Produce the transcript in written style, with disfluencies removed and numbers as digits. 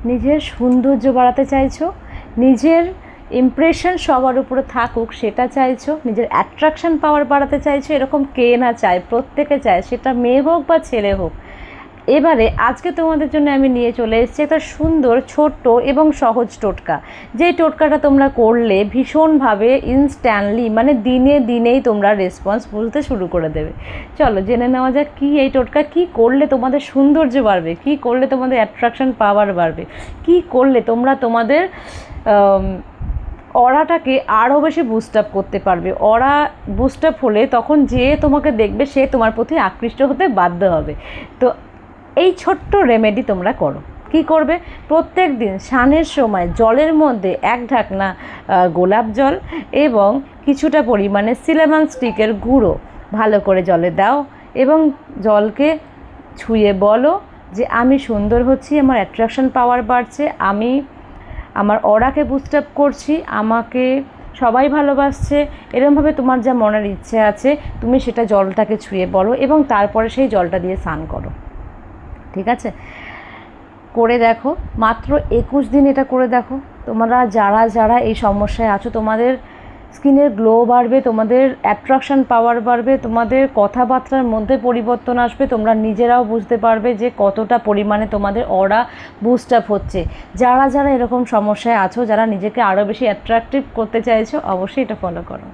নিজের সৌন্দর্য বাড়াতে চাইছো, নিজের ইমপ্রেশন সবার উপরে থাকুক সেটা চাইছো, নিজের অ্যাট্রাকশান পাওয়ার বাড়াতে চাইছো। এরকম কে না চায়, প্রত্যেকে চায়, সেটা মেয়ে হোক বা ছেলে হোক। এবারে আজকে তোমাদের জন্য আমি নিয়ে চলে এসেছি একটা সুন্দর ছোট্ট এবং সহজ টোটকা, যে টোটকাটা তোমরা করলে ভীষণভাবে ইনস্ট্যান্টলি মানে দিনে দিনেই তোমরা রেসপন্স বুঝতে শুরু করে দেবে। চলো জেনে নেওয়া যাক কী এই টোটকা, কী করলে তোমাদের সৌন্দর্য বাড়বে, কী করলে তোমাদের অ্যাট্রাকশান পাওয়ার বাড়বে, কী করলে তোমরা তোমাদের অরাটাকে আরও বেশি বুস্ট আপ করতে পারবে। অরা বুস্ট আপ হলে তখন যে তোমাকে দেখবে সে তোমার প্রতি আকৃষ্ট হতে বাধ্য হবে। তো এই ছোট্ট রেমেডি তোমরা করো। কি করবে, প্রত্যেক দিন স্নানের সময় জলের মধ্যে 1 ঢাকনা গোলাপ জল এবং কিছুটা পরিমাণে সিনামন স্টিকের গুঁড়ো ভালো করে জলে দাও এবং জলকে ছুঁয়ে বলো যে আমি সুন্দর হচ্ছি, আমার অ্যাট্রাকশন পাওয়ার বাড়ছে, আমি আমার অরাকে বুস্ট আপ করছি, আমাকে সবাই ভালোবাসছে। এরকমভাবে তোমার যা মনের ইচ্ছে আছে তুমি সেটা জলটাকে ছুঁয়ে বলো এবং তারপরে সেই জলটা দিয়ে স্নান করো। ঠিক আছে, করে দেখো, মাত্র 21 দিন এটা করে দেখো। তোমরা যারা যারা এই সমস্যায় আছো তোমাদের স্কিনের গ্লো বাড়বে, তোমাদের অ্যাট্রাকশান পাওয়ার বাড়বে, তোমাদের কথাবার্তার মধ্যে পরিবর্তন আসবে, তোমরা নিজেরাও বুঝতে পারবে যে কতটা পরিমাণে তোমাদের অরা বুস্ট আপ হচ্ছে। যারা যারা এরকম সমস্যায় আছো, যারা নিজেকে আরও বেশি অ্যাট্রাকটিভ করতে চাইছো, অবশ্যই এটা ফলো করো।